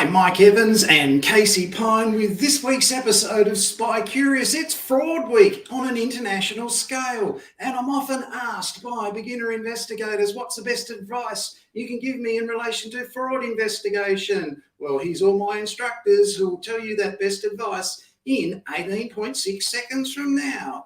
I'm Mike Evans and Casey Pyne with this week's episode of SpyCurious. It's Fraud Week on an international scale, and I'm often asked by beginner investigators, what's the best advice you can give me in relation to fraud investigation? Well, here's all my instructors who will tell you that best advice in 18.6 seconds from now.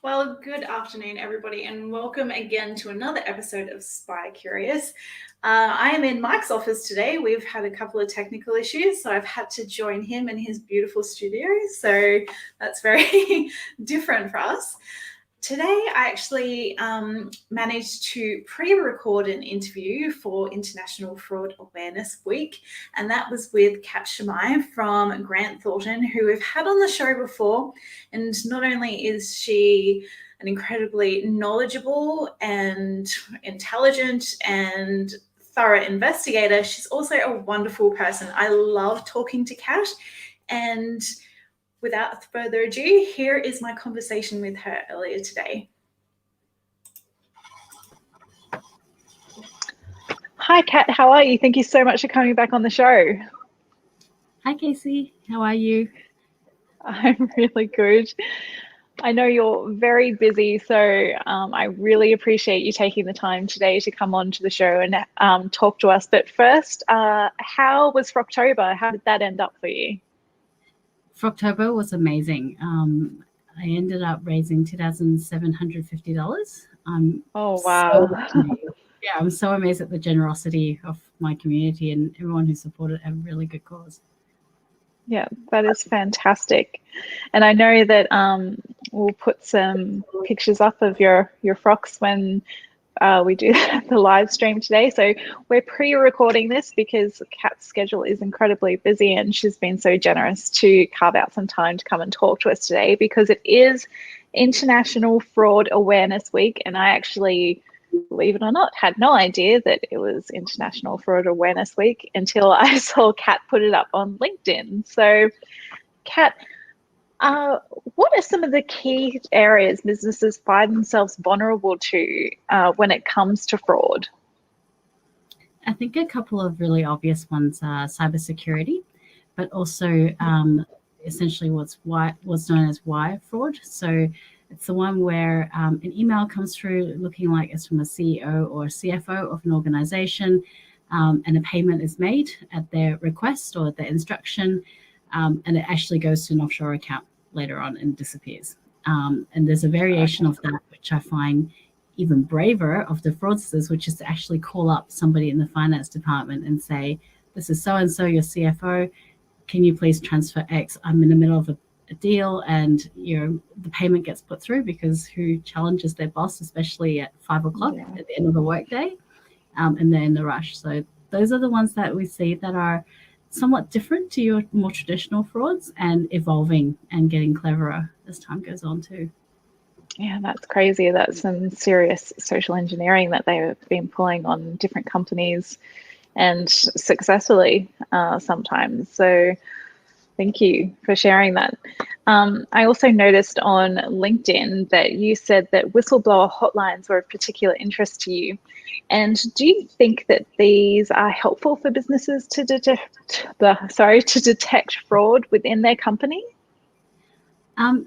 Well, good afternoon, everybody, and welcome again to another episode of SpyCurious. I am in Mike's office today. We've had a couple of technical issues, so I've had to join him in his beautiful studio. So that's very different for us. Today, I actually managed to pre-record an interview for International Fraud Awareness Week, and that was with Kat Shamai from Grant Thornton, who we've had on the show before. And not only is she an incredibly knowledgeable and intelligent and thorough investigator, she's also a wonderful person. I love talking to Kat, and without further ado, here is my conversation with her earlier today. Hi, Kat. How are you? Thank you so much for coming back on the show. Hi, Casey. How are you? I'm really good. I know you're very busy, so I really appreciate you taking the time today to come on to the show and talk to us. But first, how was Froctober? How did that end up for you? Froctober was amazing. I ended up raising $2,750. Oh, wow. I'm so amazed at the generosity of my community and everyone who supported a really good cause. Yeah, that is fantastic. And I know that we'll put some pictures up of your frocks when we do the live stream today. So we're pre-recording this because Kat's schedule is incredibly busy, and she's been so generous to carve out some time to come and talk to us today because it is International Fraud Awareness Week. And I actually, believe it or not, had no idea that it was International Fraud Awareness Week until I saw Kat put it up on LinkedIn. So Kat, what are some of the key areas businesses find themselves vulnerable to when it comes to fraud? I think a couple of really obvious ones are cybersecurity, but also essentially what's known as wire fraud. So it's the one where an email comes through looking like it's from a CEO or a CFO of an organization, and a payment is made at their request or at their instruction, and it actually goes to an offshore account later on and disappears. And there's a variation of that, which I find even braver, of the fraudsters, which is to actually call up somebody in the finance department and say, this is so-and-so, your CFO, can you please transfer X? I'm in the middle of a deal, and the payment gets put through, because who challenges their boss, especially at 5 o'clock at the end of the workday, and they're in the rush. So those are the ones that we see that are somewhat different to your more traditional frauds and evolving and getting cleverer as time goes on too. Yeah, that's crazy. That's some serious social engineering that they've been pulling on different companies, and successfully sometimes. So Thank you for sharing that. I also noticed on LinkedIn that you said that whistleblower hotlines were of particular interest to you. And do you think that these are helpful for businesses to detect fraud within their company?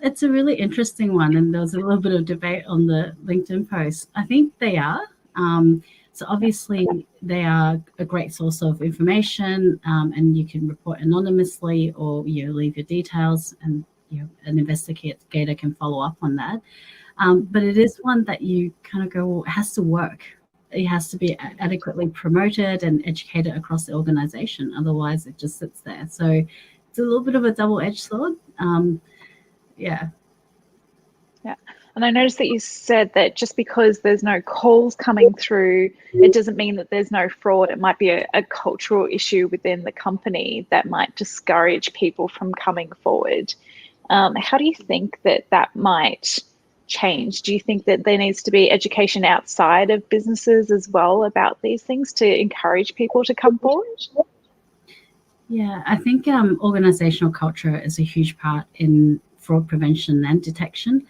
It's a really interesting one, and there was a little bit of debate on the LinkedIn post. I think they are. So obviously they are a great source of information, and you can report anonymously or leave your details, and an investigator can follow up on that. But it is one that you kind of go, well, it has to work. It has to be adequately promoted and educated across the organization. Otherwise, it just sits there. So it's a little bit of a double-edged sword. Yeah. And I noticed that you said that just because there's no calls coming through, it doesn't mean that there's no fraud. It might be a cultural issue within the company that might discourage people from coming forward. How do you think that might change? Do you think that there needs to be education outside of businesses as well about these things to encourage people to come forward? Yeah, I think organizational culture is a huge part in fraud prevention and detection.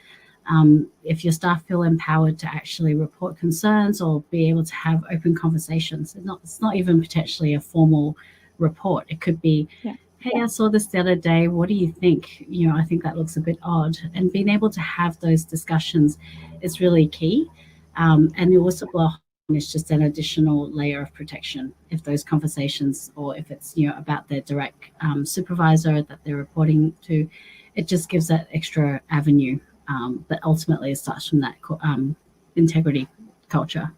If your staff feel empowered to actually report concerns or be able to have open conversations, it's not even potentially a formal report. It could be, hey, I saw this the other day. What do you think? I think that looks a bit odd. And being able to have those discussions is really key. And the whistleblower is just an additional layer of protection if those conversations, or if it's about their direct supervisor that they're reporting to, it just gives that extra avenue. But ultimately it starts from that integrity culture.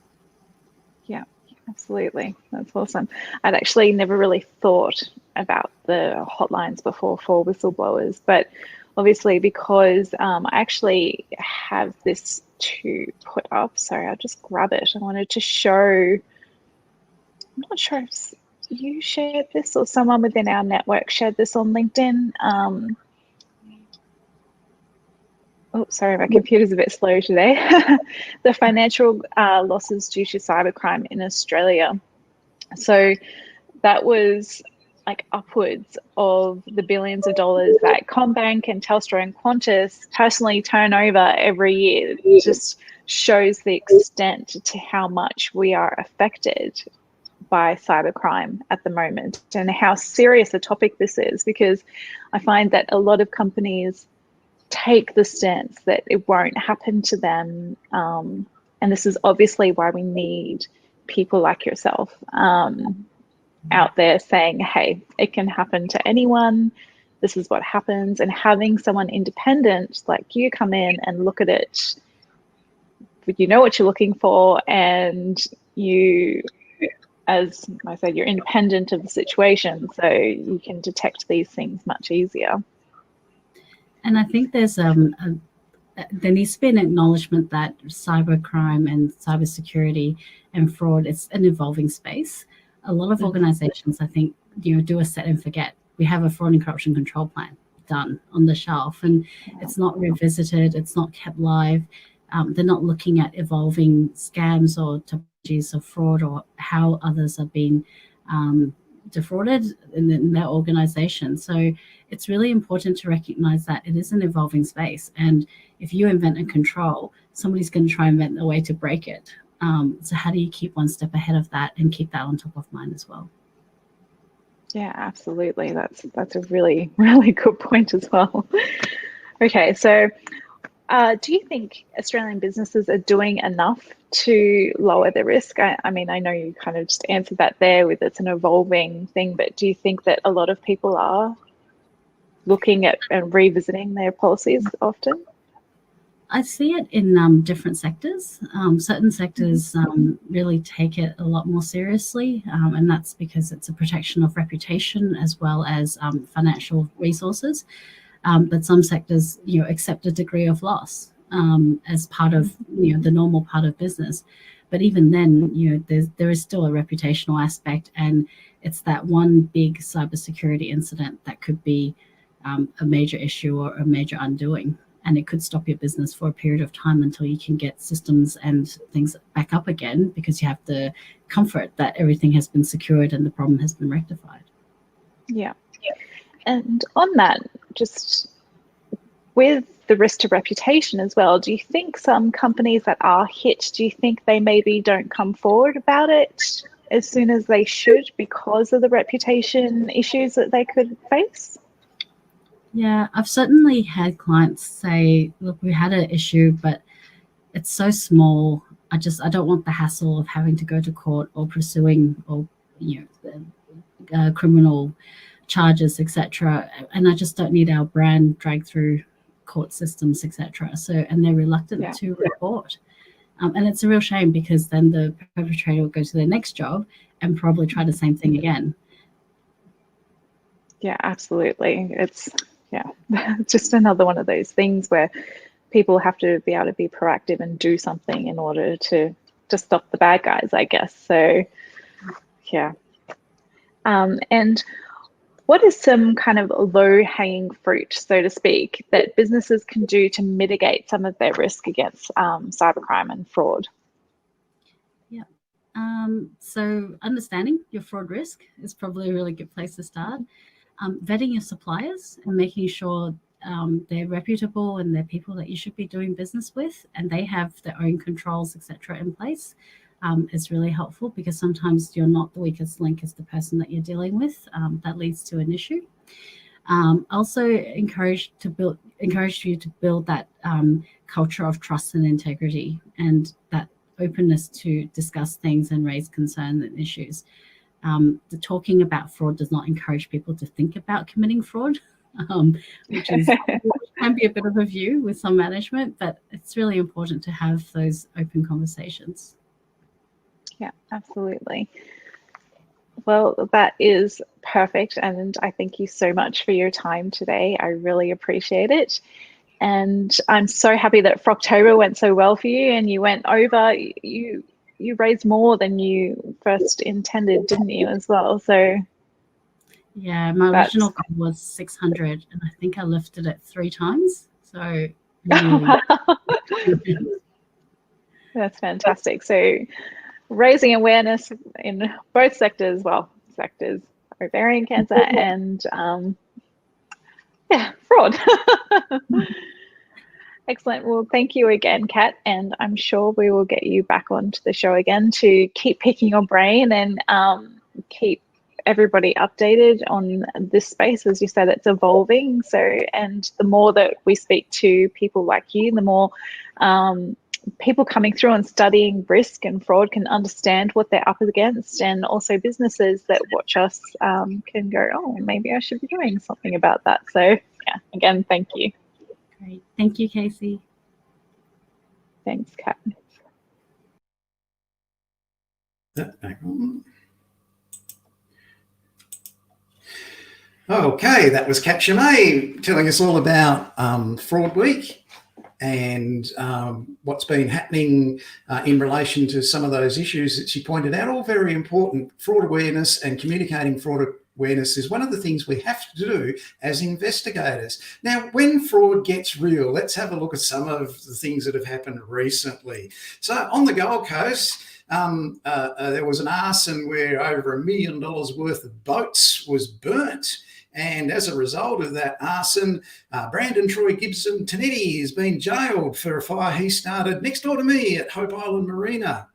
Yeah, absolutely. That's awesome. I'd actually never really thought about the hotlines before for whistleblowers, but obviously because I actually have this to put up. Sorry, I'll just grab it. I wanted to show, I'm not sure if you shared this or someone within our network shared this on LinkedIn. Oh, sorry, my computer's a bit slow today. The financial losses due to cybercrime in Australia. So that was like upwards of the billions of dollars that CommBank and Telstra and Qantas personally turn over every year. It just shows the extent to how much we are affected by cybercrime at the moment and how serious a topic this is, because I find that a lot of companies take the stance that it won't happen to them. And this is obviously why we need people like yourself out there saying, hey, it can happen to anyone. This is what happens. And having someone independent like you come in and look at it, you know what you're looking for, and you, as I said, you're independent of the situation, so you can detect these things much easier. And I think there's there needs to be an acknowledgement that cybercrime and cybersecurity and fraud, it's an evolving space. A lot of organizations, I think, do a set and forget. We have a fraud and corruption control plan done on the shelf, and it's not revisited, it's not kept live. They're not looking at evolving scams or typologies of fraud or how others are being defrauded in their organization. So it's really important to recognize that it is an evolving space. And if you invent a control, somebody's going to try and invent a way to break it. So how do you keep one step ahead of that and keep that on top of mind as well? Yeah, absolutely. That's a really, really good point as well. Okay, so do you think Australian businesses are doing enough to lower the risk? I mean, I know you kind of just answered that there with it's an evolving thing, but do you think that a lot of people are looking at and revisiting their policies often? I see it in different sectors. Certain sectors really take it a lot more seriously, and that's because it's a protection of reputation as well as financial resources. But some sectors, accept a degree of loss as part of, the normal part of business. But even then, there is still a reputational aspect, and it's that one big cybersecurity incident that could be a major issue or a major undoing. And it could stop your business for a period of time until you can get systems and things back up again, because you have the comfort that everything has been secured and the problem has been rectified. Yeah. And on that, just with the risk to reputation as well, do you think some companies that are hit, do you think they maybe don't come forward about it as soon as they should because of the reputation issues that they could face? Yeah, I've certainly had clients say, look, we had an issue, but it's so small. I don't want the hassle of having to go to court or pursuing or, criminal charges, etc. And I just don't need our brand dragged through court systems, etc. So, and they're reluctant to report. And it's a real shame because then the perpetrator will go to their next job and probably try the same thing again. Yeah, absolutely. It's just another one of those things where people have to be able to be proactive and do something in order to stop the bad guys, I guess. So, yeah. And what is some kind of low-hanging fruit, so to speak, that businesses can do to mitigate some of their risk against cybercrime and fraud? Yeah. So understanding your fraud risk is probably a really good place to start. Vetting your suppliers and making sure they're reputable and they're people that you should be doing business with and they have their own controls, etc. in place is really helpful because sometimes you're not the weakest link as the person that you're dealing with. That leads to an issue. Also encourage you to build that culture of trust and integrity and that openness to discuss things and raise concerns and issues. The talking about fraud does not encourage people to think about committing fraud, which can be a bit of a view with some management, but it's really important to have those open conversations. Yeah, absolutely. Well, that is perfect. And I thank you so much for your time today. I really appreciate it. And I'm so happy that Froctober went so well for you and you went over, you raised more than you first intended, didn't you, as well? So yeah, my original goal was 600 and I think I lifted it 3 times. So really that's fantastic. So raising awareness in both sectors, ovarian cancer and fraud. Excellent. Well, thank you again, Kat, and I'm sure we will get you back onto the show again to keep picking your brain and keep everybody updated on this space. As you said, it's evolving. So, and the more that we speak to people like you, the more people coming through and studying risk and fraud can understand what they're up against, and also businesses that watch us can go, oh, maybe I should be doing something about that. So yeah, again, thank you. Great. Thank you, Casey. Thanks, Kat. Okay, that was Kat Shamai telling us all about Fraud Week and what's been happening in relation to some of those issues that she pointed out, all very important. Fraud awareness and communicating fraud awareness is one of the things we have to do as investigators. Now, when fraud gets real, let's have a look at some of the things that have happened recently. So on the Gold Coast, there was an arson where over $1 million worth of boats was burnt. And as a result of that arson, Brandon Troy Gibson Tanetti has been jailed for a fire he started next door to me at Hope Island Marina.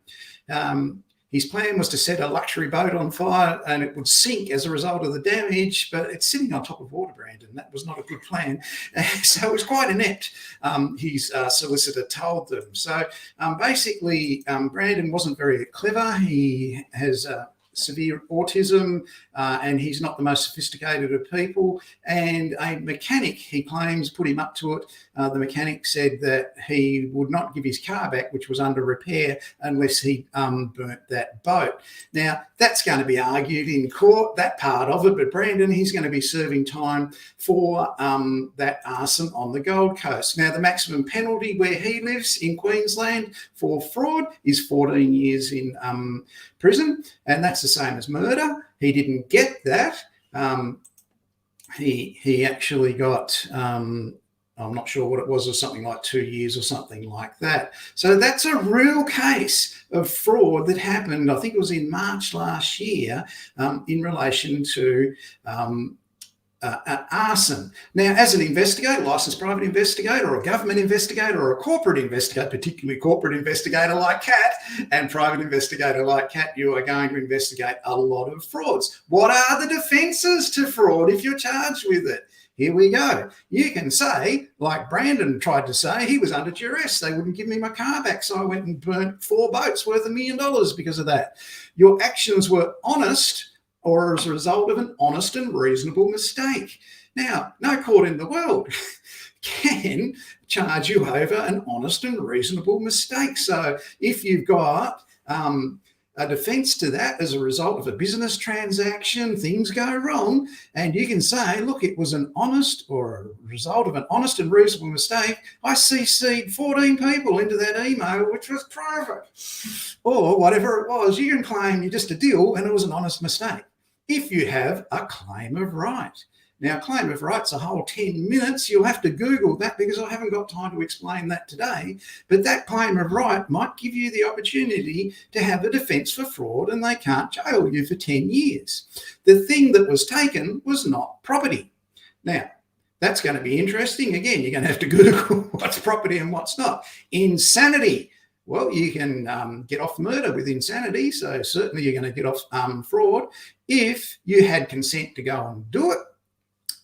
His plan was to set a luxury boat on fire and it would sink as a result of the damage, but it's sitting on top of water, Brandon. That was not a good plan. So it was quite inept, his solicitor told them. So basically, Brandon wasn't very clever. He has severe autism and he's not the most sophisticated of people, and a mechanic, he claims, put him up to it. The mechanic said that he would not give his car back, which was under repair, unless he burnt that boat. Now that's going to be argued in court, that part of it, but Brandon, he's going to be serving time for that arson on the Gold Coast. Now the maximum penalty where he lives in Queensland for fraud is 14 years in prison, and that's the same as murder. He didn't get that. He actually got, I'm not sure what it was, or something like 2 years or something like that. So that's a real case of fraud that happened, I think it was in March last year, in relation to arson. Now, as an investigator, licensed private investigator, or a government investigator, or a corporate investigator, particularly corporate investigator like Kat and private investigator like Kat, you are going to investigate a lot of frauds. What are the defences to fraud if you're charged with it? Here we go. You can say, like Brandon tried to say, he was under duress. They wouldn't give me my car back, so I went and burnt 4 boats worth $1 million because of that. Your actions were honest, or as a result of an honest and reasonable mistake. Now, no court in the world can charge you over an honest and reasonable mistake. So if you've got a defence to that as a result of a business transaction, things go wrong, and you can say, look, it was an honest or a result of an honest and reasonable mistake. I CC'd 14 people into that email, which was private, or whatever it was. You can claim you're just a deal and it was an honest mistake if you have a claim of right. Now, claim of right's a whole 10 minutes. You'll have to Google that because I haven't got time to explain that today. But that claim of right might give you the opportunity to have a defence for fraud, and they can't jail you for 10 years. The thing that was taken was not property. Now, that's going to be interesting. Again, you're going to have to Google what's property and what's not. Insanity. Well, you can get off murder with insanity, so certainly you're going to get off fraud if you had consent to go and do it,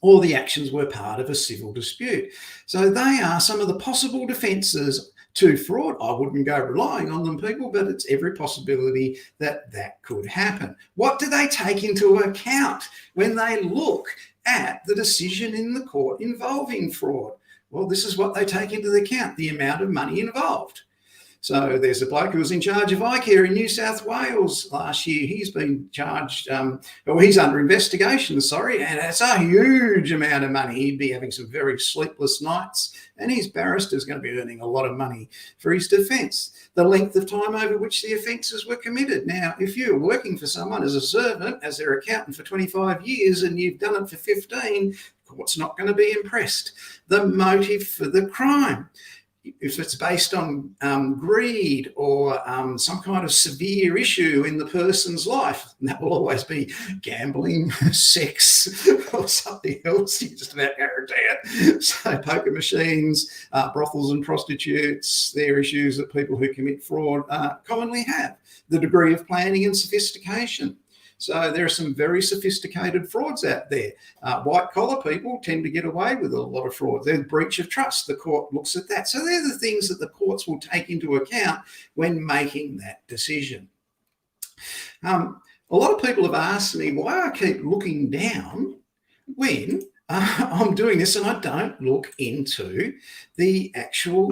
or the actions were part of a civil dispute. So they are some of the possible defences to fraud. I wouldn't go relying on them, people, but it's every possibility that that could happen. What do they take into account when they look at the decision in the court involving fraud? Well, this is what they take into account: the amount of money involved. So there's a bloke who was in charge of iCare in New South Wales last year. He's been charged, he's under investigation, and it's a huge amount of money. He'd be having some very sleepless nights, and his barrister's going to be earning a lot of money for his defence. The length of time over which the offences were committed. Now, if you're working for someone as a servant, as their accountant for 25 years, and you've done it for 15, the court's not going to be impressed. The motive for the crime. If it's based on greed or some kind of severe issue in the person's life, and that will always be gambling, sex, or something else, you just about guarantee it. So poker machines, brothels and prostitutes, they're issues that people who commit fraud commonly have. The degree of planning and sophistication. So there are some very sophisticated frauds out there. White-collar people tend to get away with a lot of fraud. There's breach of trust. The court looks at that. So they're the things that the courts will take into account when making that decision. A lot of people have asked me why I keep looking down when I'm doing this and I don't look into the actual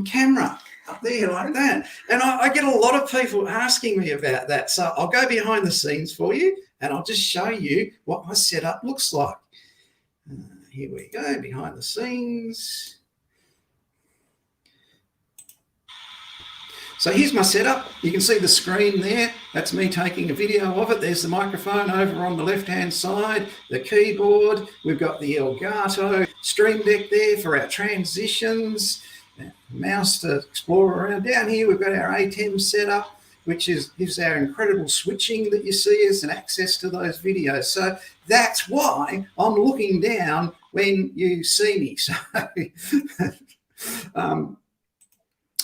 camera up there like that. And I get a lot of people asking me about that. So I'll go behind the scenes for you and I'll just show you what my setup looks like. Here we go, behind the scenes. So here's my setup. You can see the screen there. That's me taking a video of it. There's the microphone over on the left-hand side, the keyboard. We've got the Elgato Stream Deck there for our transitions. Mouse to explore around. Down here, we've got our ATEM setup, which gives our incredible switching that you see us and access to those videos. So that's why I'm looking down when you see me. So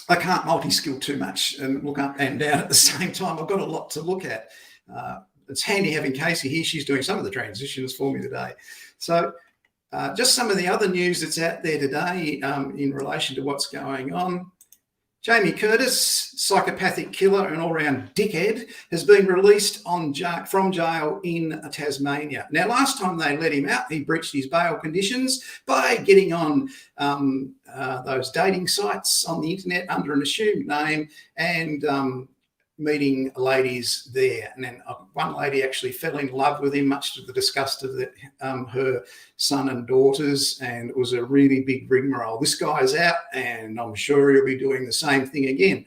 I can't multi-skill too much and look up and down at the same time. I've got a lot to look at. It's handy having Casey here. She's doing some of the transitions for me today. So just some of the other news that's out there today in relation to what's going on. Jamie Curtis, psychopathic killer and all-round dickhead, has been released from jail in Tasmania. Now, last time they let him out, he breached his bail conditions by getting on those dating sites on the internet under an assumed name and meeting ladies there. And then one lady actually fell in love with him, much to the disgust of her son and daughters, and it was a really big rigmarole. This guy's out, and I'm sure he'll be doing the same thing again.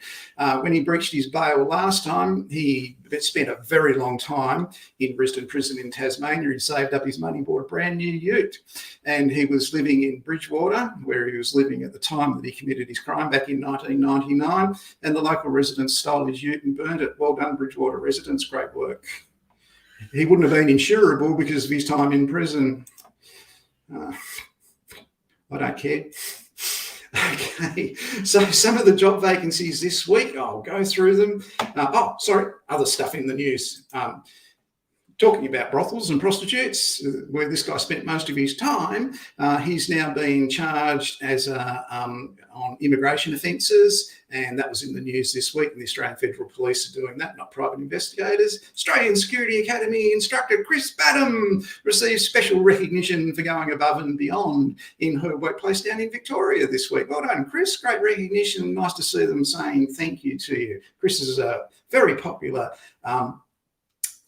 When he breached his bail last time, he spent a very long time in Brisbane Prison in Tasmania. He saved up his money, bought a brand new ute, and he was living in Bridgewater, where he was living at the time that he committed his crime back in 1999, and the local residents stole his ute and burned it. Well done, Bridgewater residents, great work. He wouldn't have been insurable because of his time in prison. I don't care. Okay, so some of the job vacancies this week, I'll go through them. Other stuff in the news. Talking about brothels and prostitutes, where this guy spent most of his time, he's now being charged as on immigration offences, and that was in the news this week. And the Australian Federal Police are doing that, not private investigators. Australian Security Academy instructor Chris Badham received special recognition for going above and beyond in her workplace down in Victoria this week. Well done, Chris. Great recognition. Nice to see them saying thank you to you. Chris is a very popular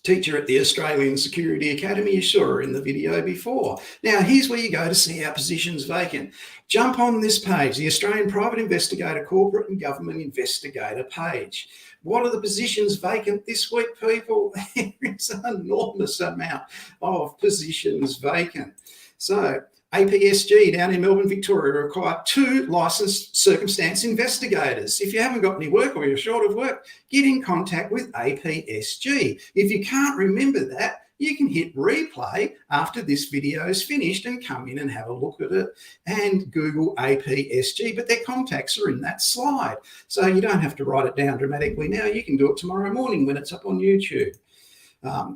teacher at the Australian Security Academy. You saw her in the video before. Now, here's where you go to see our positions vacant. Jump on this page, the Australian Private Investigator, Corporate and Government Investigator page. What are the positions vacant this week, people? There is an enormous amount of positions vacant. So, APSG down in Melbourne, Victoria require 2 licensed circumstance investigators. If you haven't got any work or you're short of work, get in contact with APSG. If you can't remember that, you can hit replay after this video is finished and come in and have a look at it and Google APSG, but their contacts are in that slide. So you don't have to write it down dramatically now. You can do it tomorrow morning when it's up on YouTube.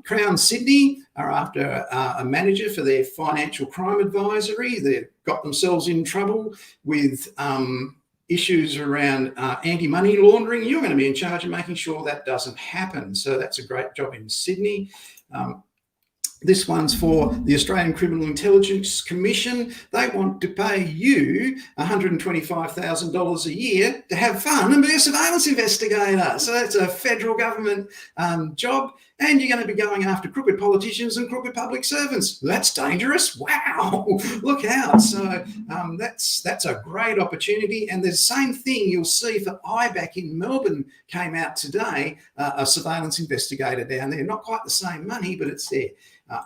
Crown Sydney are after a manager for their financial crime advisory. They've got themselves in trouble with issues around anti-money laundering. You're going to be in charge of making sure that doesn't happen. So that's a great job in Sydney. This one's for the Australian Criminal Intelligence Commission. They want to pay you $125,000 a year to have fun and be a surveillance investigator. So that's a federal government job, and you're going to be going after crooked politicians and crooked public servants. That's dangerous. Wow, look out. So that's a great opportunity. And the same thing you'll see for IBAC in Melbourne came out today, a surveillance investigator down there. Not quite the same money, but it's there.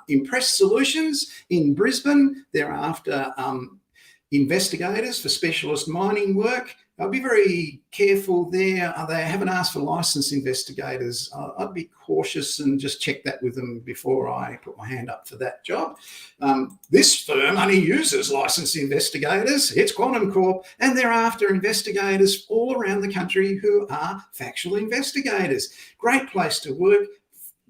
Impress Solutions in Brisbane, they're after investigators for specialist mining work. I'll be very careful there. They haven't asked for licensed investigators. I'd be cautious and just check that with them before I put my hand up for that job. This firm only uses licensed investigators. It's Quantum Corp, and they're after investigators all around the country who are factual investigators. Great place to work.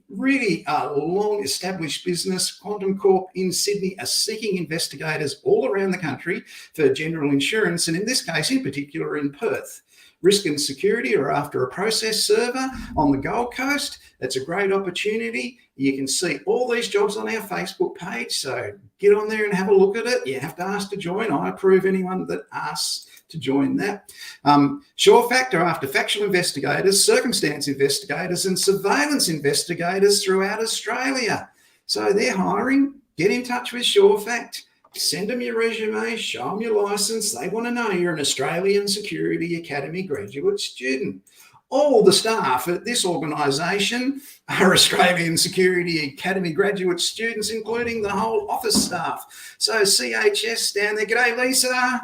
Really long established business. Quantum Corp in Sydney are seeking investigators all around the country for general insurance, and in this case in particular in Perth. Risk and Security are after a process server on the Gold Coast. That's a great opportunity. You can see all these jobs on our Facebook page, so get on there and have a look at it. You have to ask to join. I approve anyone that asks to join that. SureFact are after factual investigators, circumstance investigators and surveillance investigators throughout Australia. So they're hiring. Get in touch with SureFact. Send them your resume, show them your license. They want to know you're an Australian Security Academy graduate student. All the staff at this organisation are Australian Security Academy graduate students, including the whole office staff. So CHS down there, g'day Lisa.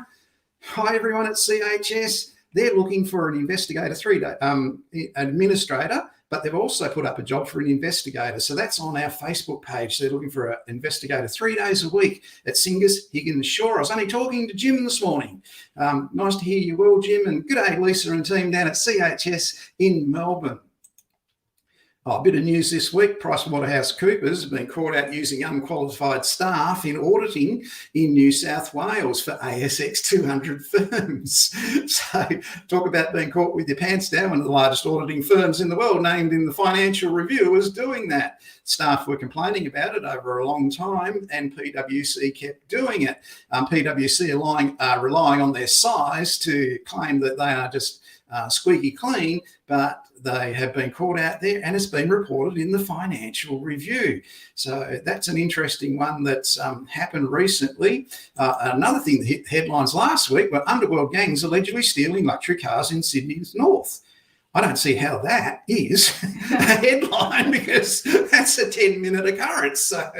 Hi everyone at CHS. They're looking for an investigator, administrator, but they've also put up a job for an investigator. So that's on our Facebook page. They're looking for an investigator 3 days a week at Singers, Higgins Shore. I was only talking to Jim this morning. Nice to hear you well, Jim, and good day, Lisa and team down at CHS in Melbourne. A bit of news this week. PricewaterhouseCoopers have been caught out using unqualified staff in auditing in New South Wales for ASX 200 firms. So talk about being caught with your pants down. One of the largest auditing firms in the world, named in the Financial Review, was doing that. Staff were complaining about it over a long time, and PwC kept doing it. PwC are relying on their size to claim that they are just squeaky clean, but they have been caught out there, and it's been reported in the Financial Review. So that's an interesting one that's happened recently. Another thing that hit headlines last week were underworld gangs allegedly stealing luxury cars in Sydney's north. I don't see how that is a headline, because that's a 10-minute occurrence. So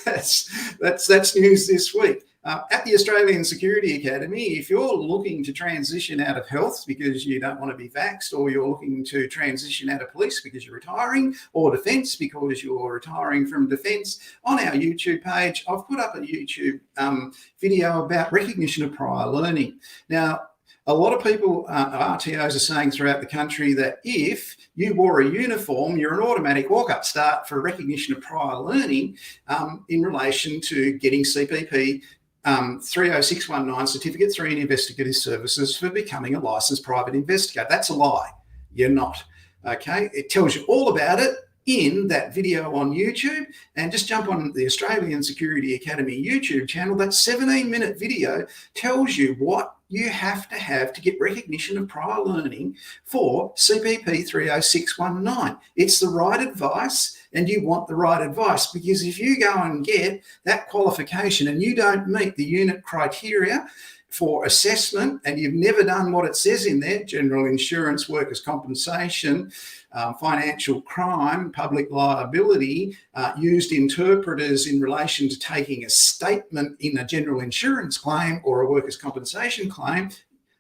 that's news this week. At the Australian Security Academy, if you're looking to transition out of health because you don't want to be vaxxed, or you're looking to transition out of police because you're retiring, or defence because you're retiring from defence, on our YouTube page, I've put up a YouTube video about recognition of prior learning. Now, a lot of people, RTOs, are saying throughout the country that if you wore a uniform, you're an automatic walk-up start for recognition of prior learning in relation to getting CPP 30619 Certificate 3 in Investigative Services for becoming a licensed private investigator. That's a lie. You're not. Okay? It tells you all about it in that video on YouTube, and just jump on the Australian Security Academy YouTube channel. That 17-minute video tells you what you have to get recognition of prior learning for CPP 30619. It's the right advice, and you want the right advice, because if you go and get that qualification and you don't meet the unit criteria for assessment, and you've never done what it says in there, general insurance, workers' compensation, financial crime, public liability, used interpreters in relation to taking a statement in a general insurance claim or a workers' compensation claim,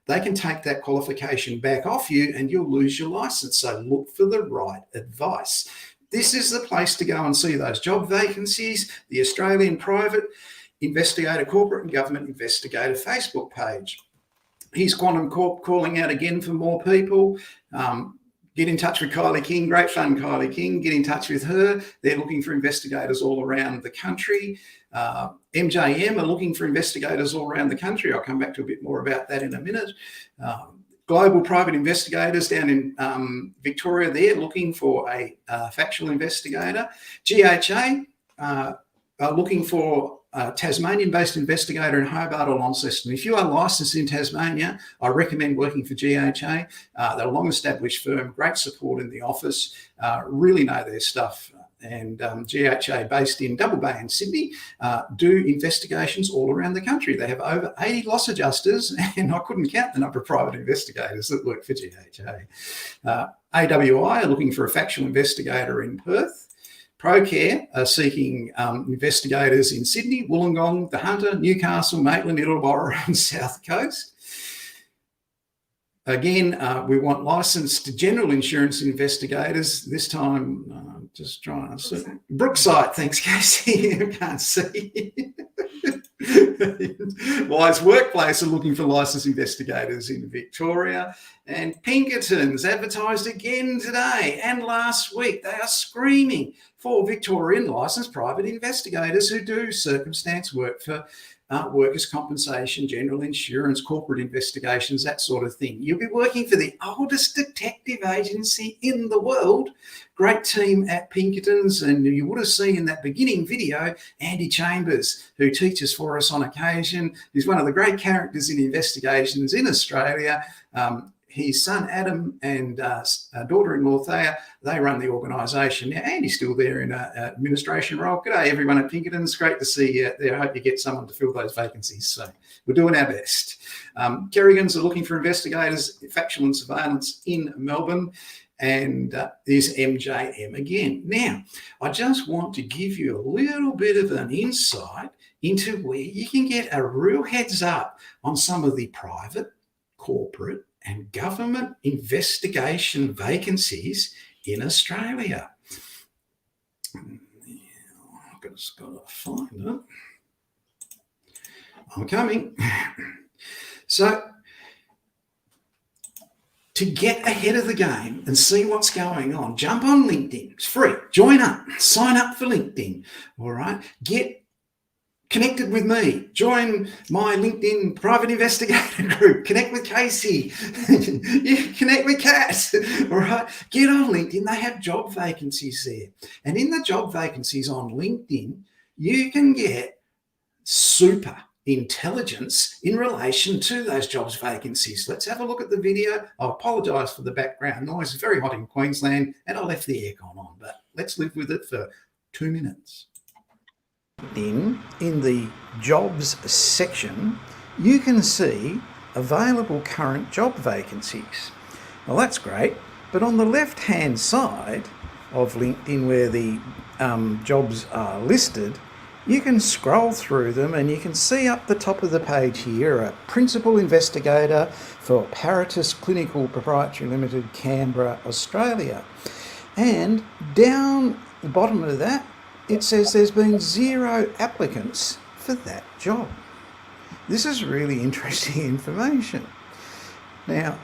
they can take that qualification back off you and you'll lose your license. So look for the right advice. This is the place to go and see those job vacancies, the Australian Private Investigator, Corporate and Government Investigator Facebook page. Here's Quantum Corp calling out again for more people. Get in touch with Kylie King. Great fun, Kylie King. Get in touch with her. They're looking for investigators all around the country. MJM are looking for investigators all around the country. I'll come back to a bit more about that in a minute. Global Private Investigators down in Victoria, they're looking for a factual investigator. GHA are looking for a Tasmanian-based investigator in Hobart or Launceston. If you are licensed in Tasmania, I recommend working for GHA. They're a long-established firm, great support in the office, really know their stuff. And GHA, based in Double Bay in Sydney, do investigations all around the country. They have over 80 loss adjusters, and I couldn't count the number of private investigators that work for GHA. AWI are looking for a factual investigator in Perth. ProCare are seeking investigators in Sydney, Wollongong, The Hunter, Newcastle, Maitland, Illawarra and South Coast. Again, we want licensed general insurance investigators. This time, just trying to see. Brookside, thanks, Casey. I can't see. Wise Workplace are looking for licensed investigators in Victoria. And Pinkerton's advertised again today and last week. They are screaming for Victorian licensed private investigators who do circumstance work for workers' compensation, general insurance, corporate investigations, that sort of thing. You'll be working for the oldest detective agency in the world. Great team at Pinkerton's, and you would have seen in that beginning video Andy Chambers, who teaches for us on occasion. He's one of the great characters in investigations in Australia. His son Adam and daughter-in-law Thea, they run the organisation. Now, Andy's still there in an administration role. G'day, everyone at Pinkerton's. Great to see you there. I hope you get someone to fill those vacancies. So we're doing our best. Kerrigan's are looking for investigators, factual and surveillance in Melbourne. And there's MJM again. Now, I just want to give you a little bit of an insight into where you can get a real heads up on some of the private, corporate, and government investigation vacancies in Australia. I've just got to find it. I'm coming. So, to get ahead of the game and see what's going on, jump on LinkedIn. It's free. Join up. Sign up for LinkedIn. All right. Get connected with me. Join my LinkedIn private investigator group. Connect with Casey. You connect with Kat. All right. Get on LinkedIn. They have job vacancies there. And in the job vacancies on LinkedIn, you can get super intelligence in relation to those jobs vacancies. Let's have a look at the video. I apologise for the background noise. It's very hot in Queensland and I left the aircon on, but let's live with it for 2 minutes. In the jobs section, you can see available current job vacancies. Well, that's great, but on the left-hand side of LinkedIn where the jobs are listed, you can scroll through them and you can see up the top of the page here a Principal Investigator for Paratus Clinical Proprietary Limited, Canberra, Australia. And down the bottom of that, it says there's been 0 applicants for that job. This is really interesting information. Now,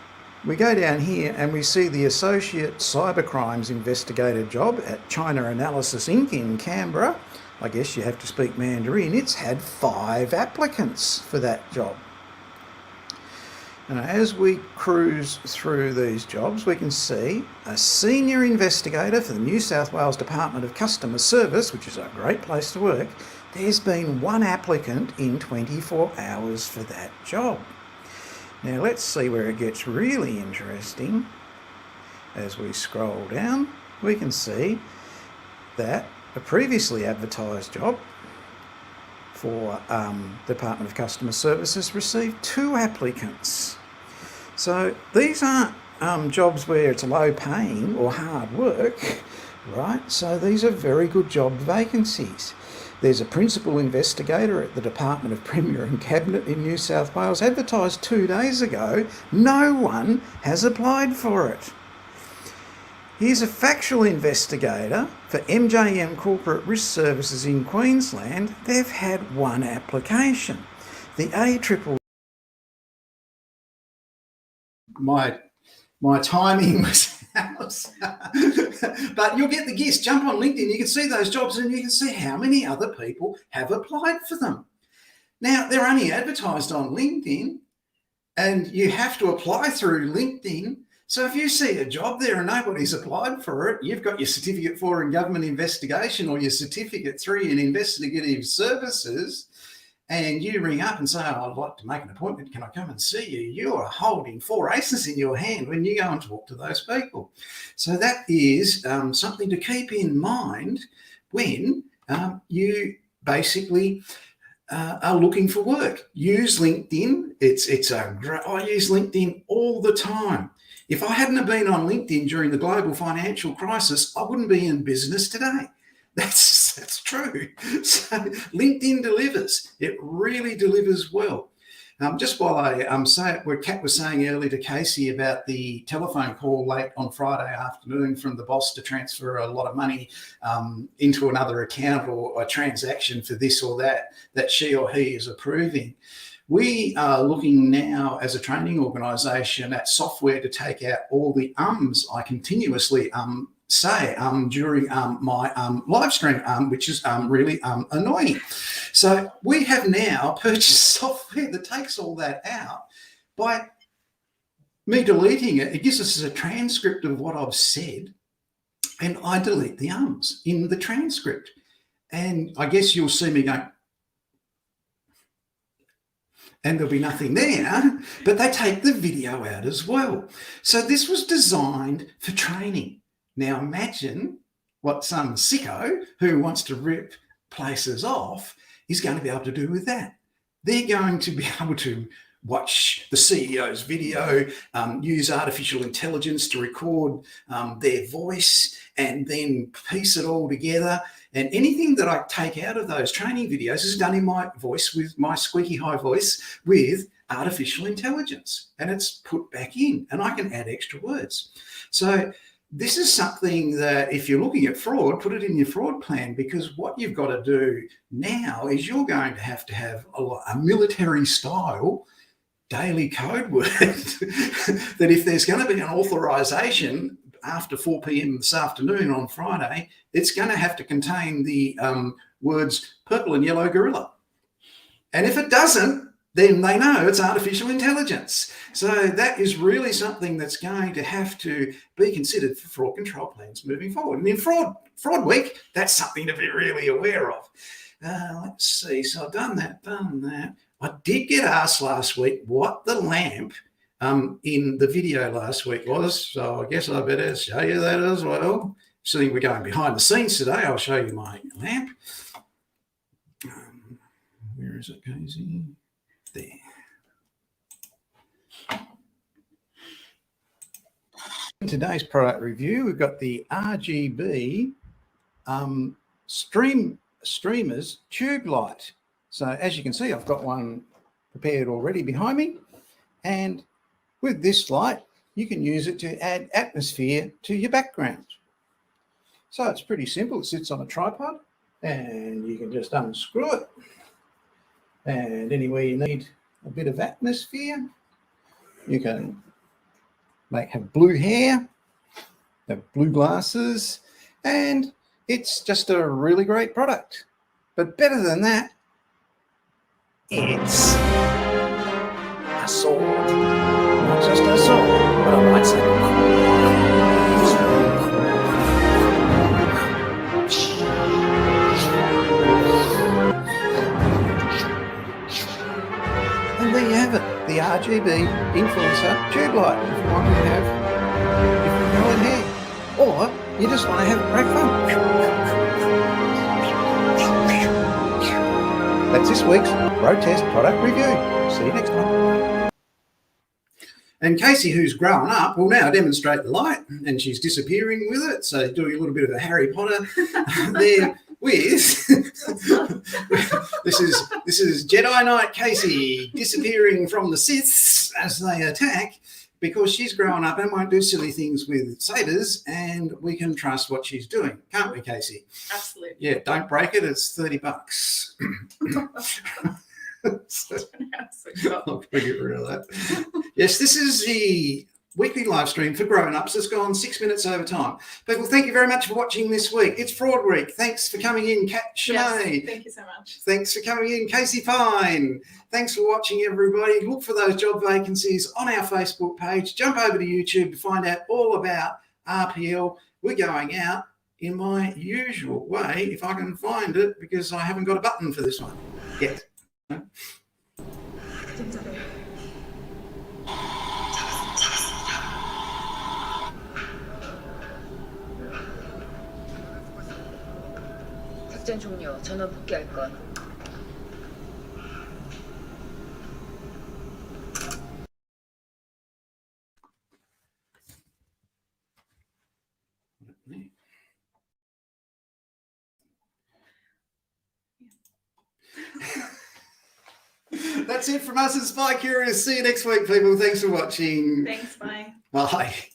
we go down here and we see the Associate Cybercrimes Investigator job at China Analysis Inc. in Canberra. I guess you have to speak Mandarin. It's had 5 applicants for that job. Now, as we cruise through these jobs, we can see a Senior Investigator for the New South Wales Department of Customer Service, which is a great place to work. There's been 1 applicant in 24 hours for that job. Now let's see where it gets really interesting. As we scroll down, we can see that a previously advertised job for Department of Customer Services received 2 applicants. So these aren't jobs where it's low paying or hard work, right? So these are very good job vacancies. There's a Principal Investigator at the Department of Premier and Cabinet in New South Wales, advertised 2 days ago. No one has applied for it. Here's a Factual Investigator for MJM Corporate Risk Services in Queensland. They've had 1 application. The ACCC... My timing was out. But you'll get the gist. Jump on LinkedIn, you can see those jobs and you can see how many other people have applied for them. Now, they're only advertised on LinkedIn and you have to apply through LinkedIn. So if you see a job there and nobody's applied for it, you've got your Certificate 4 in Government Investigation or your Certificate 3 in Investigative Services, and you ring up and say, oh, I'd like to make an appointment, can I come and see you? You are holding 4 aces in your hand when you go and talk to those people. So that is something to keep in mind when you basically are looking for work. Use LinkedIn. I use LinkedIn all the time. If I hadn't have been on LinkedIn during the global financial crisis, I wouldn't be in business today. That's true. So LinkedIn delivers. It really delivers well. Just while I say it, what Kat was saying earlier to Casey about the telephone call late on Friday afternoon from the boss to transfer a lot of money into another account or a transaction for this or that she or he is approving. We are looking now as a training organisation at software to take out all the I continuously say during my live stream, which is really annoying. So we have now purchased software that takes all that out. By me deleting it, it gives us a transcript of what I've said, and I delete the in the transcript. And I guess you'll see me going, and there'll be nothing there, but they take the video out as well. So this was designed for training. Now imagine what some sicko who wants to rip places off is going to be able to do with that. They're going to be able to watch the CEO's video, use artificial intelligence to record their voice and then piece it all together. And anything that I take out of those training videos is done in my voice, with my squeaky high voice, with artificial intelligence. And it's put back in and I can add extra words. So this is something that if you're looking at fraud, put it in your fraud plan, because what you've got to do now is you're going to have a military style daily code word that if there's going to be an authorization after 4 p.m. this afternoon on Friday, it's going to have to contain the words purple and yellow gorilla. And if it doesn't, then they know it's artificial intelligence. So that is really something that's going to have to be considered for fraud control plans moving forward. And in Fraud Week, that's something to be really aware of. Let's see. So I've done that. I did get asked last week what the lamp in the video last week was. So I guess I better show you that as well. Seeing we're going behind the scenes today, I'll show you my lamp. Where is it, Casey? There. In today's product review, we've got the RGB stream streamers tube light. So as you can see, I've got one prepared already behind me, and with this light, you can use it to add atmosphere to your background. So it's pretty simple. It sits on a tripod, and you can just unscrew it. And anywhere you need a bit of atmosphere, you can have blue hair, have blue glasses, and it's just a really great product. But better than that, it's a sword. Not just a sword, but a lightsaber. And there you have it, the RGB influencer tube light. If you want to have different coloured hair, or you just want to have great fun. That's this week's Road Test product review. See you next time. And Casey, who's grown up, will now demonstrate the light, and she's disappearing with it. So doing a little bit of a Harry Potter there with this is Jedi Knight Casey disappearing from the Siths as they attack, because she's grown up and won't do silly things with sabers, and we can trust what she's doing, can't we, Casey? Absolutely. Yeah, don't break it. It's $30. I'll get rid of that. Yes, this is the weekly live stream for grown-ups. It's gone 6 minutes over time. People, thank you very much for watching this week. It's Fraud Week. Thanks for coming in, Shamai. Yes, thank you so much. Thanks for coming in, Casey Pyne. Thanks for watching, everybody. Look for those job vacancies on our Facebook page. Jump over to YouTube to find out all about RPL. We're going out in my usual way, if I can find it, because I haven't got a button for this one yet. 작전 종료. 전원 복귀할 것. That's it from us at SpyCurious. See you next week, people. Thanks for watching. Thanks, bye. Bye.